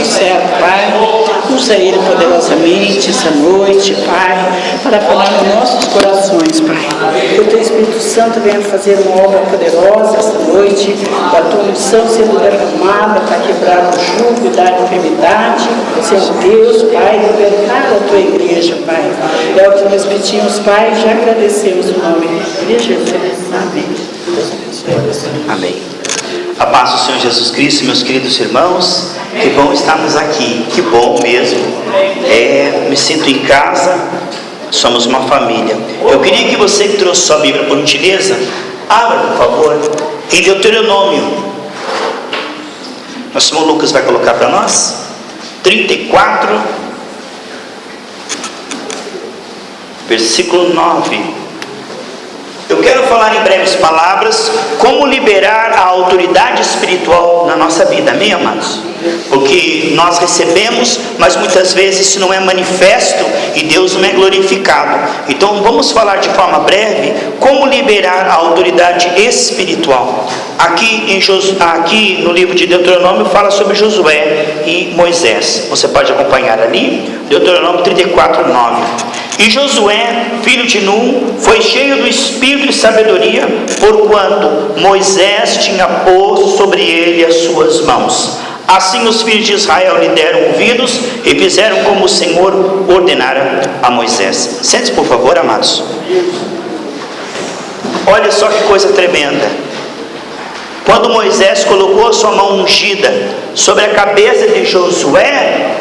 seu servo, Pai. Usa ele poderosamente essa noite, Pai, para falar nos nossos corações, Pai. Que o Teu Espírito Santo venha fazer uma obra poderosa esta noite, da Tua unção sendo derramada para quebrar o jugo da enfermidade. Senhor Deus, Pai, libertar a Tua igreja, Pai. É o que nós pedimos, Pai, já agradecemos o nome de Jesus. Amém. Amém. A paz do Senhor Jesus Cristo, meus queridos irmãos, que bom estarmos aqui, que bom mesmo. Me sinto em casa, somos uma família. Eu queria que você que trouxe sua Bíblia, por gentileza, abra, por favor, em Deuteronômio. Nosso irmão Lucas vai colocar para nós, 34, versículo 9. Eu quero falar em breves palavras como liberar a autoridade espiritual na nossa vida, amém, amados? Porque nós recebemos, mas muitas vezes isso não é manifesto e Deus não é glorificado. Então vamos falar de forma breve como liberar a autoridade espiritual. Aqui no livro de Deuteronômio fala sobre Josué e Moisés. Você pode acompanhar ali, Deuteronômio 34, 9. E Josué, filho de Nun, foi cheio do espírito de sabedoria, porquanto Moisés tinha posto sobre ele as suas mãos. Assim os filhos de Israel lhe deram ouvidos e fizeram como o Senhor ordenara a Moisés. Sente-se, por favor, amados. Olha só que coisa tremenda. Quando Moisés colocou a sua mão ungida sobre a cabeça de Josué,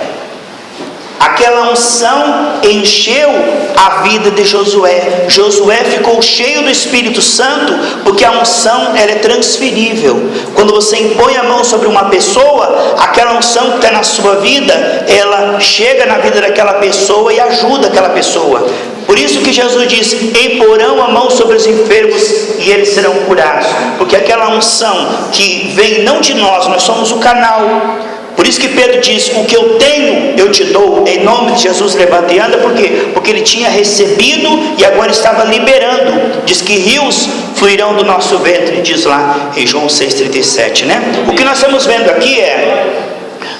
aquela unção encheu a vida de Josué. Josué ficou cheio do Espírito Santo, porque a unção ela é transferível. Quando você impõe a mão sobre uma pessoa, aquela unção que está na sua vida, ela chega na vida daquela pessoa e ajuda aquela pessoa. Por isso que Jesus diz: imporão a mão sobre os enfermos e eles serão curados. Porque aquela unção que vem não de nós somos o canal. Por isso que Pedro diz: o que eu tenho eu te dou, em nome de Jesus levanta e anda. Por quê? Porque ele tinha recebido e agora estava liberando. Diz que rios fluirão do nosso ventre, diz lá em João 6,37, né? O que nós estamos vendo aqui é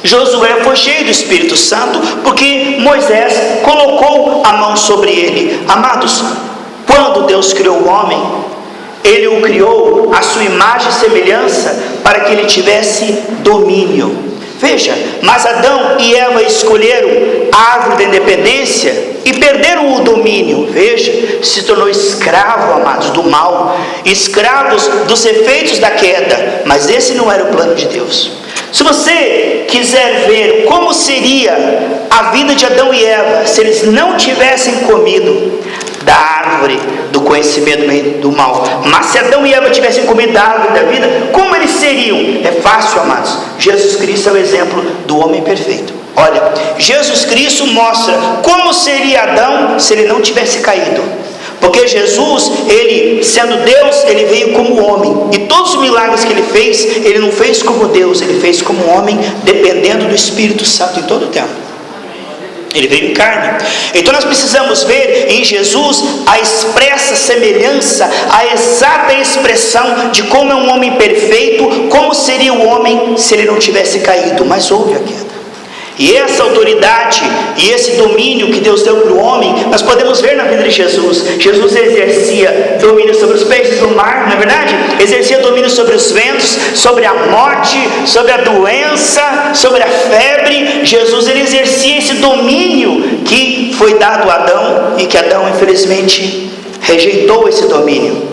Josué foi cheio do Espírito Santo, porque Moisés colocou a mão sobre ele. Amados, quando Deus criou o homem, Ele o criou à sua imagem e semelhança, para que ele tivesse domínio. Veja, mas Adão e Eva escolheram a árvore da independência e perderam o domínio. Veja, se tornou escravo, amados, do mal, escravos dos efeitos da queda. Mas esse não era o plano de Deus. Se você quiser ver como seria a vida de Adão e Eva se eles não tivessem comido da árvore do conhecimento do mal, mas se Adão e Eva tivessem comido da árvore da vida, como eles seriam? É fácil, amados. Jesus Cristo é o exemplo do homem perfeito. Olha, Jesus Cristo mostra como seria Adão se ele não tivesse caído. Porque Jesus, ele sendo Deus, ele veio como homem. E todos os milagres que ele fez, ele não fez como Deus, ele fez como homem, dependendo do Espírito Santo em todo o tempo. Ele veio em carne. Então nós precisamos ver em Jesus a expressa semelhança, a exata expressão de como é um homem perfeito, como seria o homem se ele não tivesse caído. Mas houve a queda. E essa autoridade e esse domínio que Deus deu para o homem, nós podemos ver na vida de Jesus. Jesus exercia domínio sobre os peixes do mar, não é verdade? Exercia domínio sobre os ventos, sobre a morte, sobre a doença, sobre a febre. Jesus, ele exercia esse domínio que foi dado a Adão e que Adão, infelizmente, rejeitou esse domínio.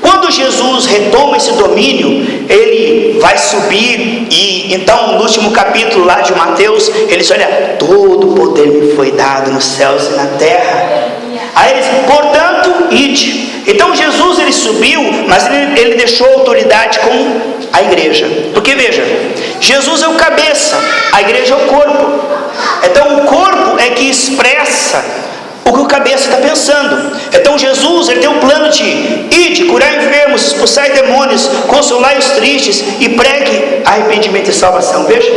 Quando Jesus retoma esse domínio, ele vai subir e então no último capítulo lá de Mateus, ele diz: olha, todo o poder me foi dado nos céus e na terra. Aí ele diz: portanto, ide. Então Jesus, ele subiu, mas ele deixou autoridade com a igreja. Porque veja, Jesus é o cabeça, a igreja é o corpo. Então o corpo é que expressa o que o cabeça está pensando. Então Jesus, ele tem um plano de ide, curar enfermos, expulsar demônios, consolar os tristes e pregue arrependimento e salvação. Veja,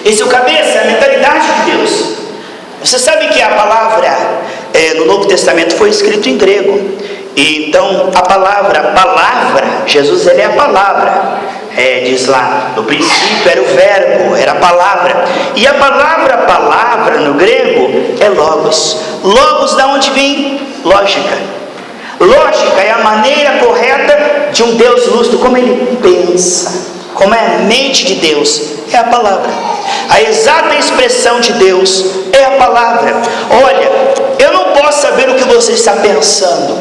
esse é o cabeça, é a mentalidade de Deus. Você sabe que a palavra no Novo Testamento foi escrito em grego. E então a palavra, Jesus, ele é a palavra. Diz lá, no princípio era o verbo, era a palavra. E a palavra no grego é logos. Logos da onde vem? Lógica. Lógica é a maneira correta de um Deus lúcido, como ele pensa, como é a mente de Deus, é a palavra. A exata expressão de Deus é a palavra. Olha, eu não posso saber o que você está pensando.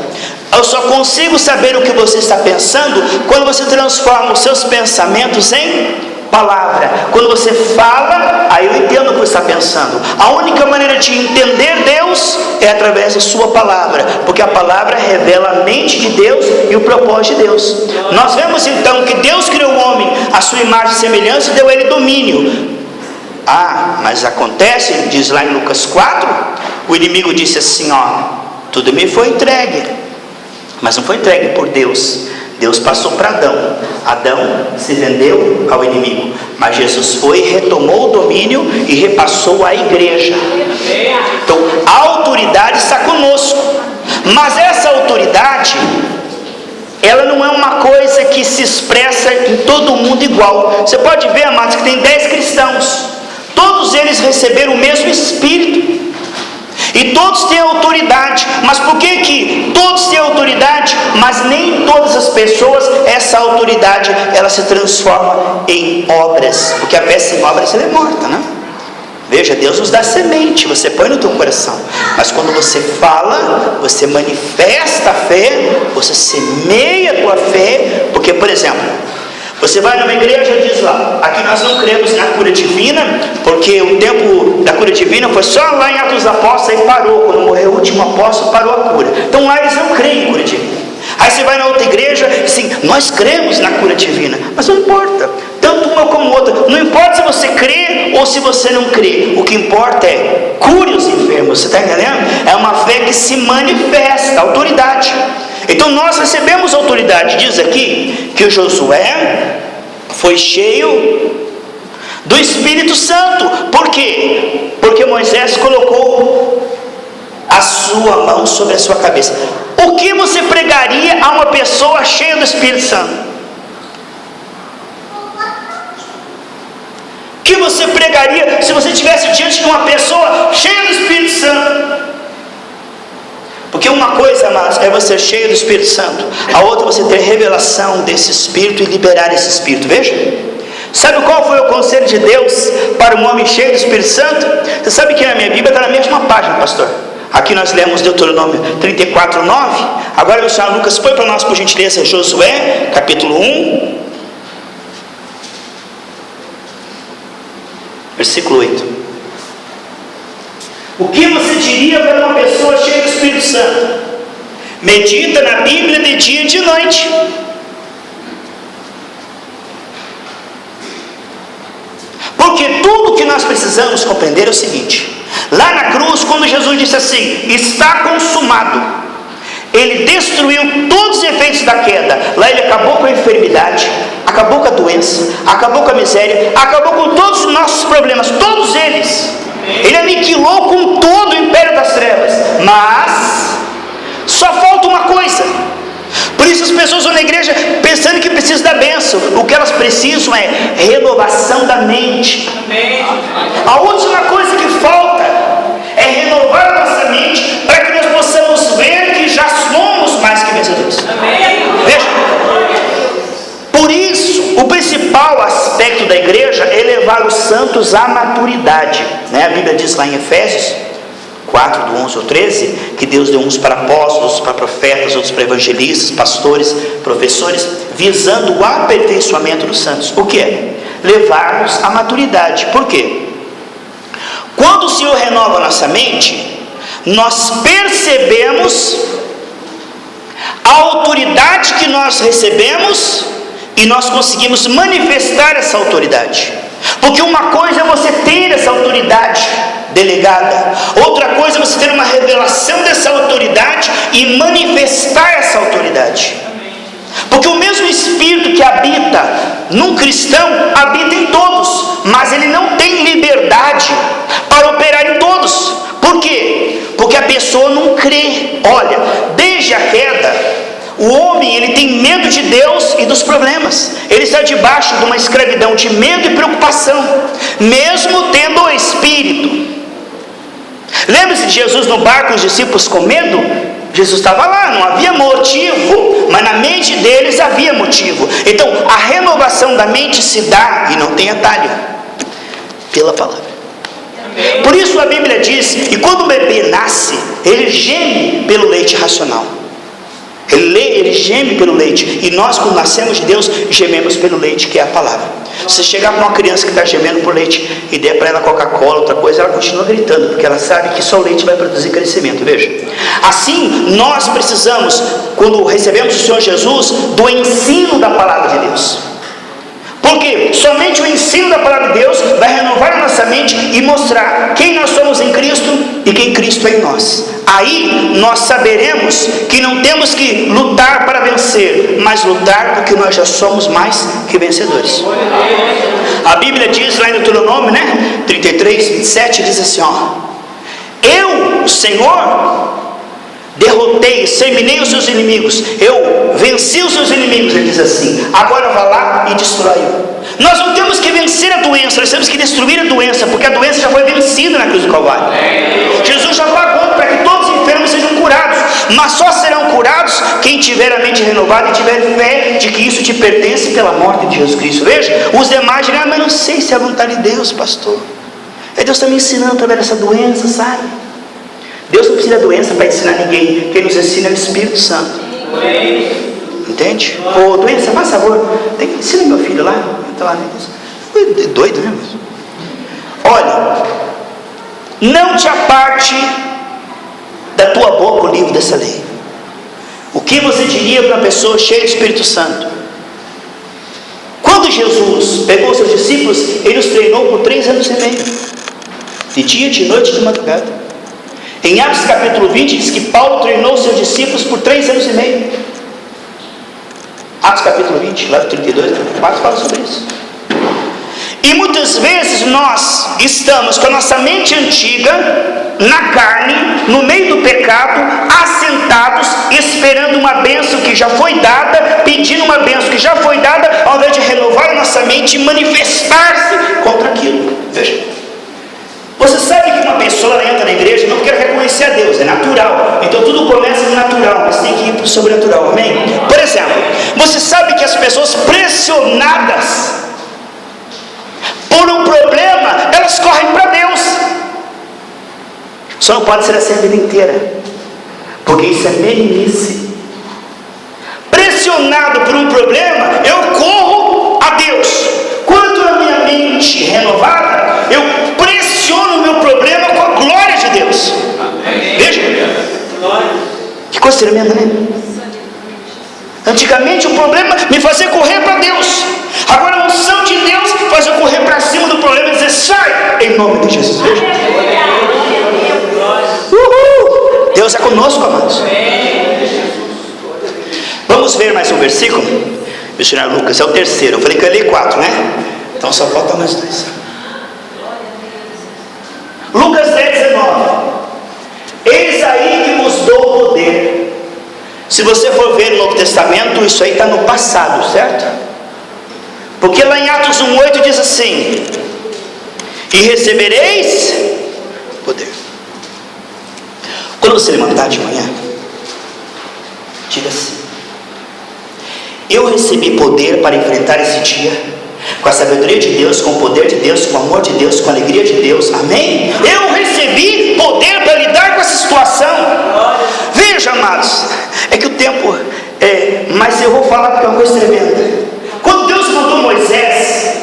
Eu só consigo saber o que você está pensando quando você transforma os seus pensamentos em palavra. Quando você fala, aí eu entendo o que você está pensando. A única maneira de entender Deus é através da sua palavra, porque a palavra revela a mente de Deus e o propósito de Deus. Nós vemos então que Deus criou o homem à sua imagem e semelhança e deu a ele domínio. Mas acontece, diz lá em Lucas 4, o inimigo disse assim, tudo me foi entregue, mas não foi entregue por Deus. Deus passou para Adão. Adão se vendeu ao inimigo, mas Jesus foi, retomou o domínio e repassou à igreja. Então a autoridade está conosco, mas essa autoridade, ela não é uma coisa que se expressa em todo mundo igual. Você pode ver, amados, que tem 10 cristãos, todos eles receberam o mesmo Espírito, e todos têm autoridade. Mas por que todos têm autoridade, mas nem todas as pessoas, essa autoridade, ela se transforma em obras? Porque a fé sem obras, ela é morta, né? Veja, Deus nos dá semente, você põe no teu coração, mas quando você fala, você manifesta a fé, você semeia a tua fé. Porque, por exemplo, você vai numa igreja e diz lá, aqui nós não cremos na cura divina, porque o tempo da cura divina foi só lá em Atos dos Apóstolos, aí parou, quando morreu o último apóstolo, parou a cura. Então lá eles não creem em cura divina. Aí você vai na outra igreja, assim, nós cremos na cura divina, mas não importa, tanto uma como outra, não importa se você crê ou se você não crê, o que importa é cure os enfermos, você está entendendo? É uma fé que se manifesta, autoridade. Então nós recebemos autoridade. Diz aqui que o Josué foi cheio do Espírito Santo. Por quê? Porque Moisés colocou a sua mão sobre a sua cabeça. O que você pregaria a uma pessoa cheia do Espírito Santo? O que você pregaria se você estivesse diante de uma pessoa cheia do Espírito Santo? Porque uma coisa, amados, é você cheio do Espírito Santo, a outra é você ter revelação desse Espírito e liberar esse Espírito. Veja, sabe qual foi o conselho de Deus para um homem cheio do Espírito Santo? Você sabe que na minha Bíblia está na mesma página, pastor. Aqui nós lemos Deuteronômio 34:9. Agora o senhor Lucas põe para nós, por gentileza, Josué, capítulo 1, versículo 8. O que você diria para uma pessoa cheia do Espírito Santo? Medita na Bíblia de dia e de noite. Porque tudo que nós precisamos compreender é o seguinte: lá na cruz, quando Jesus disse assim, está consumado, ele destruiu todos os efeitos da queda. Lá ele acabou com a enfermidade, acabou com a doença, acabou com a miséria, acabou com todos os nossos problemas, todos eles. Ele aniquilou com todo o império das trevas. Mas só falta uma coisa. Por isso as pessoas vão na igreja pensando que precisam da bênção. O que elas precisam é renovação da mente. A última coisa que falta é renovar a nossa mente, para que nós possamos ver que já somos mais que vencedores. Veja, por isso o principal aspecto da igreja é levar os santos à maturidade, né? A Bíblia diz lá em Efésios 4, do 11 ao 13, que Deus deu uns para apóstolos, outros para profetas, outros para evangelistas, pastores, professores, visando o aperfeiçoamento dos santos. O que é? Levar-nos à maturidade. Por quê? Quando o Senhor renova a nossa mente, nós percebemos a autoridade que nós recebemos e nós conseguimos manifestar essa autoridade. Porque uma coisa é você ter essa autoridade delegada, outra coisa é você ter uma revelação dessa autoridade e manifestar essa autoridade. Porque o mesmo Espírito que habita num cristão habita em todos, mas ele não tem liberdade para operar em todos. Por quê? Porque a pessoa não crê. Olha, desde a queda, o homem, ele tem medo de Deus e dos problemas. Ele está debaixo de uma escravidão de medo e preocupação, mesmo tendo Lembra-se de Jesus no barco, os discípulos com medo? Jesus estava lá, não havia motivo, mas na mente deles havia motivo. Então, a renovação da mente se dá, e não tem atalho, pela palavra. Por isso a Bíblia diz que quando o bebê nasce, ele geme pelo leite racional. Ele geme pelo leite. E nós, quando nascemos de Deus, gememos pelo leite, que é a palavra. Se chegar para uma criança que está gemendo por leite e der para ela Coca-Cola, outra coisa, ela continua gritando, porque ela sabe que só o leite vai produzir crescimento. Veja, assim nós precisamos, quando recebemos o Senhor Jesus, do ensino da palavra de Deus. Porque somente o ensino da palavra de Deus vai renovar a nossa mente e mostrar quem nós somos em Cristo e quem Cristo é em nós. Aí nós saberemos que não temos que lutar para vencer, mas lutar porque nós já somos mais que vencedores. A Bíblia diz lá em Deuteronômio, 33, 27, diz assim, eu, o Senhor, derrotei, exterminei os seus inimigos, eu venci os seus inimigos, ele diz assim, agora vá lá e destrói-o. Nós não temos que vencer a doença, nós temos que destruir a doença, porque a doença já foi vencida na cruz do Calvário. Jesus já pagou para que todos os enfermos sejam curados, mas só serão curados quem tiver a mente renovada e tiver fé de que isso te pertence pela morte de Jesus Cristo. Veja, os demais dirão, mas não sei se é a vontade de Deus, pastor. Deus está me ensinando através dessa doença, sabe? Deus não precisa da doença para ensinar ninguém. Quem nos ensina é o Espírito Santo. Entende? Ô, doença, faz favor, ensina meu filho lá. Está lá, é doido, né? Olha, não te aparte da tua boca o livro dessa lei. O que você diria para uma pessoa cheia do Espírito Santo? Quando Jesus pegou os seus discípulos, ele os treinou por 3 anos e meio, de dia, de noite e de madrugada. Em Atos capítulo 20 diz que Paulo treinou os seus discípulos por 3 anos e meio. Atos capítulo 20, lá do 32, 34, fala sobre isso. E muitas vezes nós estamos com a nossa mente antiga, na carne, no meio do pecado, assentados, esperando uma bênção que já foi dada, pedindo uma bênção que já foi dada, ao invés de renovar a nossa mente e manifestar-se contra aquilo. Veja, você sabe que uma pessoa entra na igreja não quer reconhecer a Deus, é natural. Então tudo começa no natural, mas tem que ir para o sobrenatural, amém? Por exemplo, você sabe que as pessoas pressionadas por um problema, elas correm para Deus. Só não pode ser assim a vida inteira, porque isso é meninice. Pressionado por um problema, eu corro a Deus. Quando a minha mente renovada, eu pressiono o meu problema com a glória de Deus. Veja, que coisa tremenda, né? Antigamente o problema me fazia correr para Deus. Agora a unção de Deus faz eu correr para cima do problema e dizer, sai, em nome de Jesus. Veja. Uhul. Deus é conosco, amados. Vamos ver mais um versículo. Missionário Lucas, é o terceiro. Eu falei que eu ia ler 4, né? Então só falta mais 2. Lucas 10:19. Eis aí que vos dou poder. Se você for ver no Novo Testamento, isso aí está no passado, certo? Porque lá em Atos 1:8 diz assim: e recebereis poder. Quando você levantar de manhã, diga assim: eu recebi poder para enfrentar esse dia, com a sabedoria de Deus, com o poder de Deus, com o amor de Deus, com a alegria de Deus, amém? Eu recebi poder para lidar com essa situação. Veja, amados, é que o tempo mas eu vou falar porque é uma coisa tremenda. Quando Deus mandou Moisés,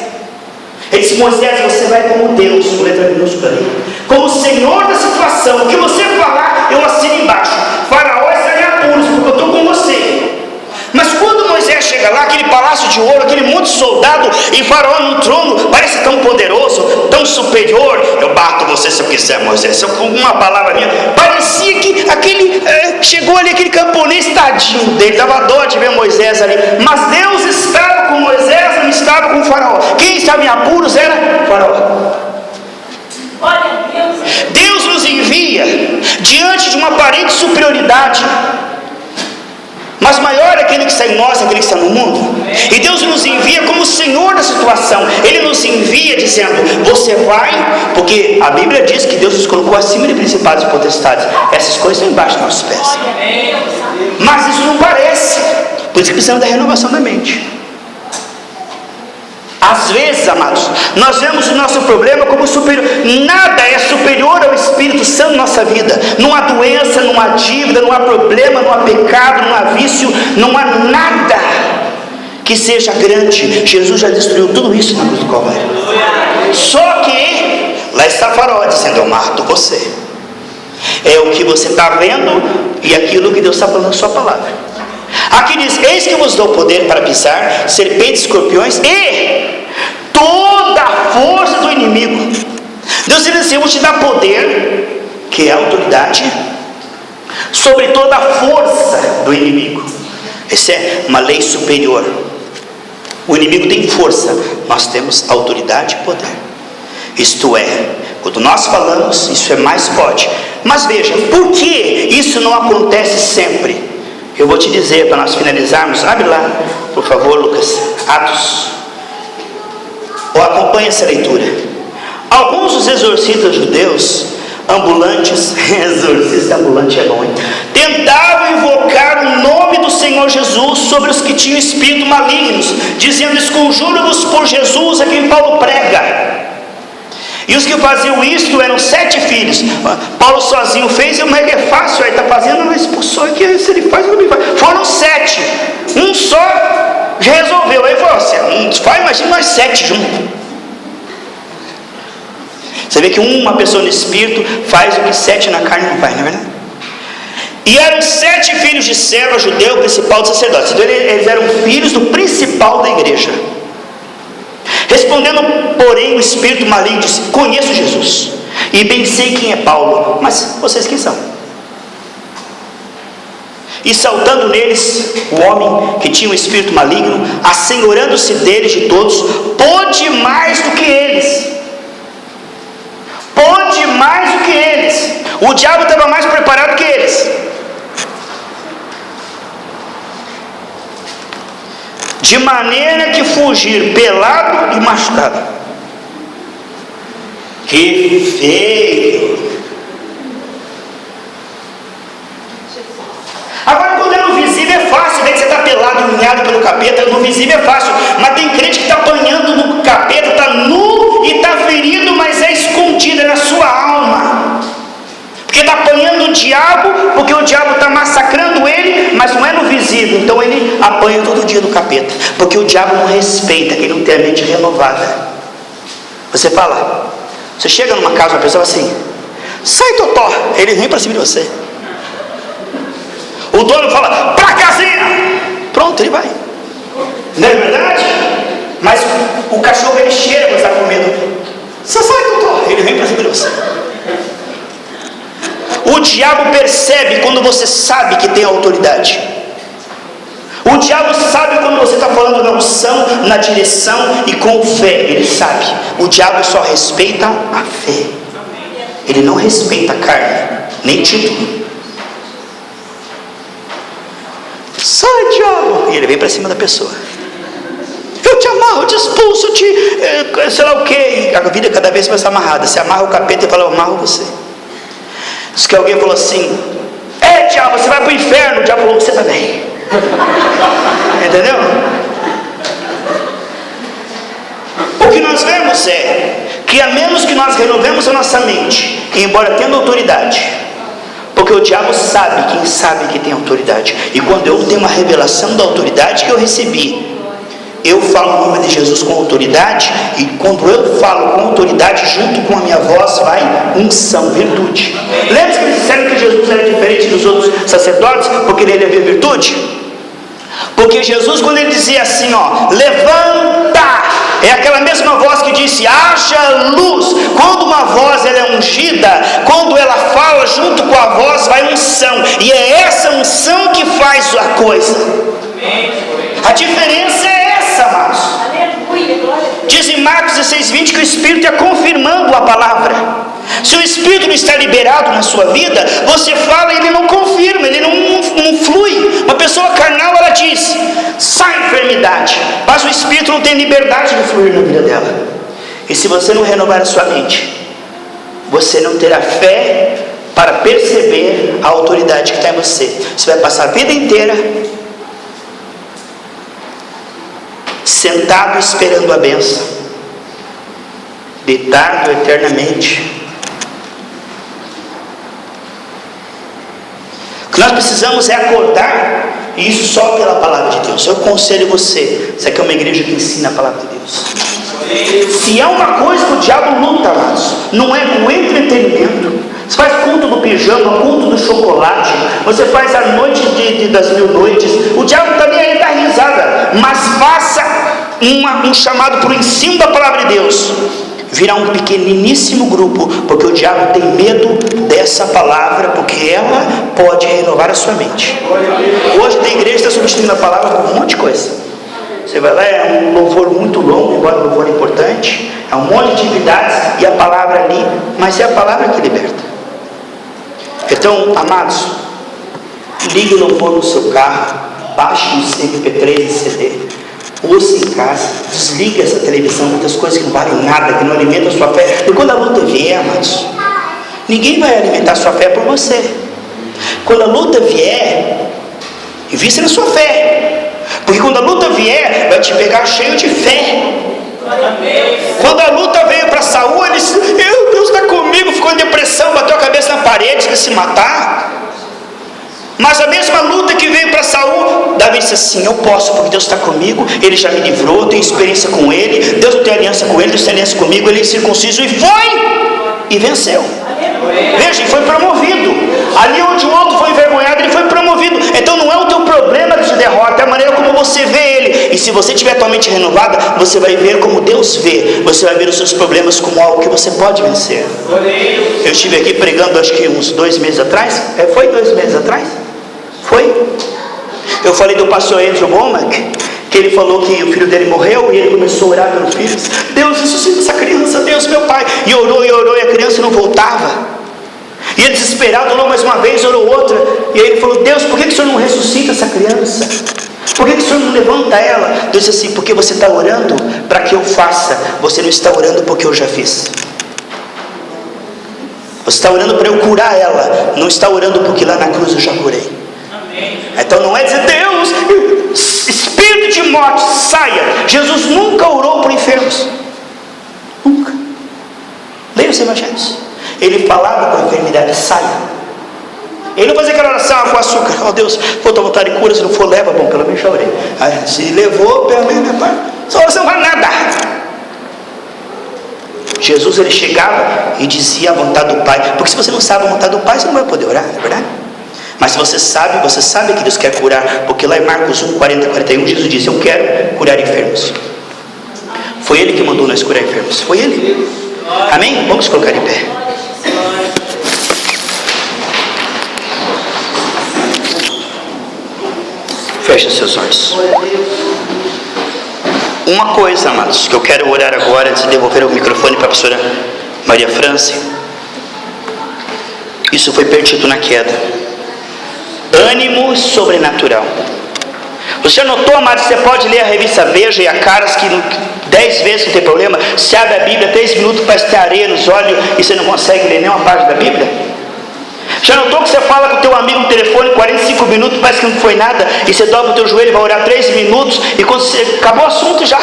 ele disse: Moisés, você vai como Deus, com letra minúscula ali, como o Senhor da situação. O que você falar, eu assino embaixo. Faraó está em apuros, porque eu estou com você. Mas quando Moisés chega lá, aquele palácio de ouro, aquele monte de soldado, e Faraó num trono, parece tão poderoso, tão superior. Eu bato você se eu quiser, Moisés. Se eu, com uma palavra minha, parecia que chegou ali aquele camponês tadinho dele, dava dó de ver Moisés ali. Mas Deus estava com Moisés, não estava com Faraó. Quem estava em apuros era Faraó. Deus nos envia diante de uma aparente superioridade, mas maior é aquele que está em nós, aquele que está no mundo. E Deus nos envia como o Senhor da situação. Ele nos envia guia, dizendo: você vai, porque a Bíblia diz que Deus nos colocou acima de principados e potestades. Essas coisas estão embaixo dos nossos pés. Mas isso não parece. Por isso que precisamos da renovação da mente. Às vezes, amados, nós vemos o nosso problema como superior. Nada é superior ao Espírito Santo na nossa vida. Não há doença, não há dívida, não há problema, não há pecado, não há vício, não há nada que seja grande. Jesus já destruiu tudo isso na cruz do Calvário. Só que lá está Faraó dizendo: eu mato você. É o que você está vendo e aquilo que Deus está falando na sua palavra. Aqui diz: eis que vos dou poder para pisar serpentes, escorpiões e toda a força do inimigo. Deus diz assim: eu vou te dar poder, que é a autoridade, sobre toda a força do inimigo. Essa é uma lei superior. O inimigo tem força, nós temos autoridade e poder. Isto é, quando nós falamos, isso é mais forte. Mas veja, por que isso não acontece sempre? Eu vou te dizer, para nós finalizarmos. Abre lá, por favor, Lucas, Atos, ou acompanhe essa leitura. Alguns dos exorcistas judeus ambulantes, exorcista ambulante é bom, hein? Tentavam invocar o nome do Senhor Jesus sobre os que tinham espírito malignos, dizendo: esconjuro-vos por Jesus a quem Paulo prega. E os que faziam isto eram 7 filhos. Paulo sozinho fez, mas é fácil, aí está fazendo, mas expulsou aqui, se ele faz, não faz. Foram 7, um só resolveu. Aí falou assim: imagina nós 7 juntos. Você vê que uma pessoa no espírito faz o que 7 na carne não faz, não é verdade? E eram 7 filhos de Celo, judeu, principal dos sacerdotes. Então eles eram filhos do principal da igreja. Respondendo, porém, o espírito maligno disse: conheço Jesus e bem sei quem é Paulo, mas vocês quem são? E saltando neles, o homem que tinha um espírito maligno, assenhorando-se deles de todos, pôde mais do que eles. Pôde mais do que eles. O diabo estava mais preparado que eles. De maneira que fugir pelado e machucado. Que feio! Agora, quando é no visível é fácil, ver que você está pelado, unhado pelo capeta. No visível é fácil, mas tem crente que está apanhando no capeta, está nu e está ferido, mas é escondido, é na sua alma. Porque está apanhando o diabo, porque o diabo está massacrando ele, mas não é no visível. Então ele apanha todo dia do capeta, porque o diabo não respeita quem não tem a mente renovada. Você fala, você chega numa casa, uma pessoa assim: sai, totó, ele vem para cima de você. O dono fala: pra casinha, pronto, ele vai. Não é verdade? Mas o cachorro ele cheira quando está com medo. Você sai, totó, ele vem para cima de você. O diabo percebe quando você sabe que tem autoridade. O diabo sabe quando você está falando na unção, na direção e com fé. Ele sabe. O diabo só respeita a fé. Ele não respeita a carne, nem título. Sai, diabo! E ele vem para cima da pessoa. Eu te amarro, eu te expulso, eu te... sei lá o que. A vida cada vez mais amarrada. Você amarra o capeta e fala: eu amarro você. Diz que alguém falou assim: diabo, você vai para o inferno. O diabo falou: você também. Entendeu? O que nós vemos é que a menos que nós renovemos a nossa mente, embora tendo autoridade, porque o diabo sabe quem sabe que tem autoridade. E quando eu tenho uma revelação da autoridade que eu recebi, eu falo o nome de Jesus com autoridade. E quando eu falo com autoridade, junto com a minha voz vai unção, virtude. Lembra que eles disseram que Jesus era diferente dos outros sacerdotes porque nele havia virtude? Porque Jesus, quando ele dizia assim, ó, levanta, é aquela mesma voz que disse haja luz. Quando uma voz ela é ungida, quando ela fala, junto com a voz vai unção. E é essa unção que faz a coisa. A diferença é essa, amados. Diz em Marcos 16:20 que o Espírito está confirmando a palavra. Se o Espírito não está liberado na sua vida, você fala e ele não confirma, ele não flui. Uma pessoa carnal, ela diz: sai enfermidade, mas o Espírito não tem liberdade de fluir na vida dela. E se você não renovar a sua mente, você não terá fé para perceber a autoridade que está em você. Você vai passar a vida inteira sentado esperando a bênção, deitado eternamente. O que nós precisamos é acordar, e isso só pela palavra de Deus. Eu aconselho você, isso aqui é uma igreja que ensina a palavra de Deus. Se é uma coisa que o diabo luta, amados, não é com entretenimento. Você faz culto do pijama, culto do chocolate, você faz a noite das 1000 noites, o diabo também aí dá risada, mas faça um chamado para o ensino da palavra de Deus. Virá um pequeniníssimo grupo, porque o diabo tem medo dessa palavra, porque ela pode renovar a sua mente. Hoje tem igreja que está substituindo a palavra por um monte de coisa. Você vai lá, é um louvor muito longo, embora um louvor importante, é um monte de atividades e a palavra ali, mas é a palavra que liberta. Então, amados, ligue o louvor no seu carro, baixe no MP3 e CD, ouça em casa, desligue essa televisão, muitas coisas que não valem nada, que não alimentam a sua fé. E quando a luta vier, amados, ninguém vai alimentar a sua fé por você. Quando a luta vier, invista na sua fé, porque quando a luta vier, vai te pegar cheio de fé. Quando a luta veio para Saul, ele disse: Deus está comigo, ficou em depressão, bateu a cabeça na parede, quer se matar. Mas a mesma luta que veio para Saul, Davi disse assim: eu posso, porque Deus está comigo, Ele já me livrou, eu tenho experiência com Ele, Deus tem aliança com Ele, Deus tem aliança comigo, Ele é circunciso, e foi, e venceu. Veja, foi promovido. Ali onde o outro foi envergonhado, ele foi promovido. Então não é o teu problema de derrota, é a maneira como você vê ele. E se você tiver a tua mente renovada, você vai ver como Deus vê. Você vai ver os seus problemas como algo que você pode vencer. Eu estive aqui pregando, acho que uns 2 meses atrás. Foi 2 meses atrás? Foi? Eu falei do pastor Andrew Womack, que ele falou que o filho dele morreu, e ele começou a orar pelos filhos. Deus, ressuscita essa criança, Deus, meu pai. E orou, e a criança não voltava. E ele desesperado orou mais uma vez, orou outra. E aí ele falou: Deus, por que o Senhor não ressuscita essa criança? Por que o Senhor não levanta ela? Deus disse assim: porque você está orando para que eu faça, você não está orando porque eu já fiz. Você está orando para eu curar ela, não está orando porque lá na cruz eu já curei. Então não é dizer: Deus, espírito de morte, saia. Jesus nunca orou por enfermos. Nunca. Leia os evangelhos. Ele falava com a enfermidade: saia. Ele não fazia aquela oração com açúcar: ó Deus, vou tomar vontade de cura, se não for, leva. Bom, pelo menos já orei. Aí, se levou, pelo menos, essa oração não vai nada. Jesus, ele chegava e dizia a vontade do Pai. Porque se você não sabe a vontade do Pai, você não vai poder orar, não é verdade? Mas se você sabe que Deus quer curar. Porque lá em Marcos 1, 40, 41, Jesus disse: eu quero curar enfermos. Foi Ele que mandou nós curar enfermos. Foi Ele. Amém? Vamos colocar em pé. Feche os seus olhos. Uma coisa, amados, que eu quero orar agora, antes de devolver o microfone para a pastora Maria França. Isso foi perdido na queda. Ânimo sobrenatural. Você notou, amados, você pode ler a revista Veja e a Caras, que 10 vezes não tem problema. Você abre a Bíblia, 3 minutos para ter areia nos olhos e você não consegue ler nenhuma página da Bíblia? Já notou que você fala com o teu amigo no telefone 45 minutos, parece que não foi nada, e você dobra o teu joelho e vai orar 3 minutos, e quando você acabou o assunto já.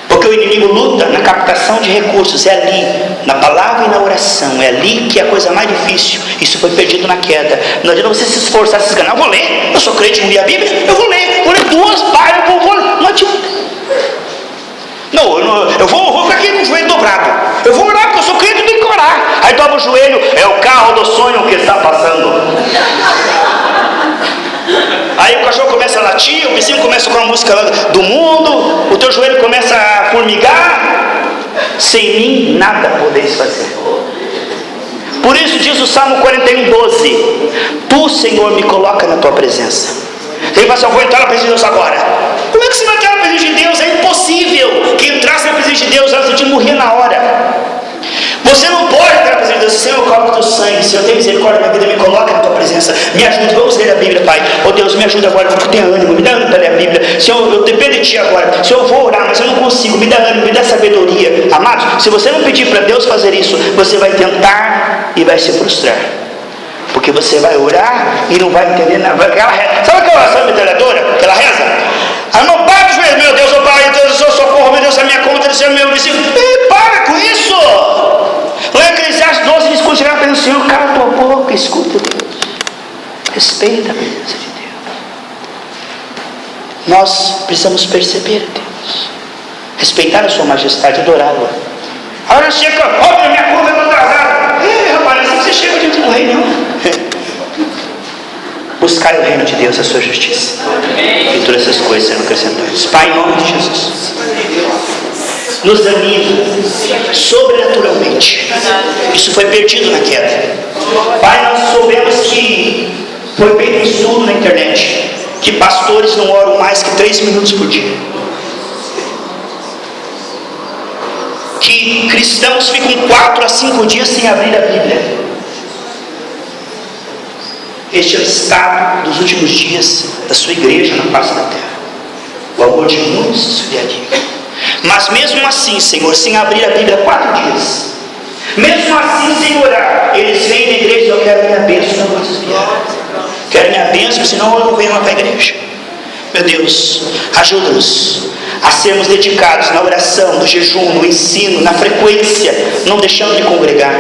Porque o inimigo luta na captação de recursos, é ali, na palavra e na oração, é ali que é a coisa mais difícil. Isso foi perdido na queda. Não adianta você se esforçar, se esganar: eu vou ler, eu sou crente, não li a Bíblia, eu vou ler 2 páginas, eu vou ler. Não adianta. Não, eu vou ficar aqui com o joelho dobrado. Eu vou orar, porque eu sou crente, eu tenho que orar. Aí dobra o joelho: é o carro do sonho que está passando. Aí o cachorro começa a latir, o vizinho começa com a música do mundo, o teu joelho começa a formigar. Sem mim nada podeis fazer. Por isso diz o Salmo 41, 12: tu, Senhor, me coloca na tua presença. Ele fala assim: eu vou entrar na presença de Deus agora. Como é que você vai entrar na presença de Deus? É impossível que entrasse na presença de Deus antes de morrer na hora. Você não pode entrar na presença de Deus: Senhor, coloca o teu sangue, Senhor, tem misericórdia da minha vida, me coloca na tua presença, me ajuda, vamos ler a Bíblia, Pai. Oh Deus, me ajuda agora, porque eu tenho ânimo, me dá ânimo para ler a Bíblia. Senhor, eu dependo de Ti agora. Senhor, eu vou orar, mas eu não consigo, me dá ânimo, me dá sabedoria. Amados, se você não pedir para Deus fazer isso, você vai tentar e vai se frustrar. Porque você vai orar e não vai entender nada. Aquela reza. Sabe aquela oração metralhadora? Aquela reza? Ah, não, bate o joelho, meu Deus, oh Pai, Deus, eu socorro, meu Deus, a minha conta, Deus, meu versículo. Para com isso! Lá em Eclesiastes 12, ele escuta chegar pelo Senhor, cala a tua boca, escuta Deus. Respeita a presença de Deus. Nós precisamos perceber Deus, respeitar a sua majestade, adorá-lo. A hora chega, olha, minha conta está atrasada. Rapaz, não você chega diante do rei, não. Buscar o reino de Deus, a sua justiça, e todas essas coisas serão acrescentadas. Pai, em nome de Jesus, nos anima sobrenaturalmente. Isso foi perdido na queda. Pai, nós soubemos que foi feito um estudo na internet que pastores não oram mais que 3 minutos por dia, que cristãos ficam 4 a 5 dias sem abrir a Bíblia. Este é o estado dos últimos dias da sua igreja na face da terra. O amor de muitos esfriaria. Mas mesmo assim, Senhor, sem abrir a Bíblia 4 dias, mesmo assim, sem orar, eles vêm na igreja e eu quero minha bênção, não posso desviar. Quero minha bênção, senão eu não venho lá para a igreja. Meu Deus, ajuda-nos a sermos dedicados na oração, no jejum, no ensino, na frequência, não deixando de congregar.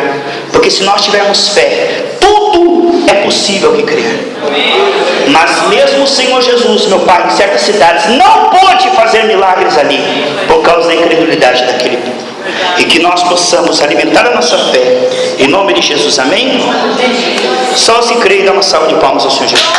Porque se nós tivermos fé, tudo é possível que crer. Mas mesmo o Senhor Jesus, meu Pai, em certas cidades, não pôde fazer milagres ali, por causa da incredulidade daquele povo. E que nós possamos alimentar a nossa fé, em nome de Jesus, amém? Só se crê e dá uma salva de palmas ao Senhor Jesus.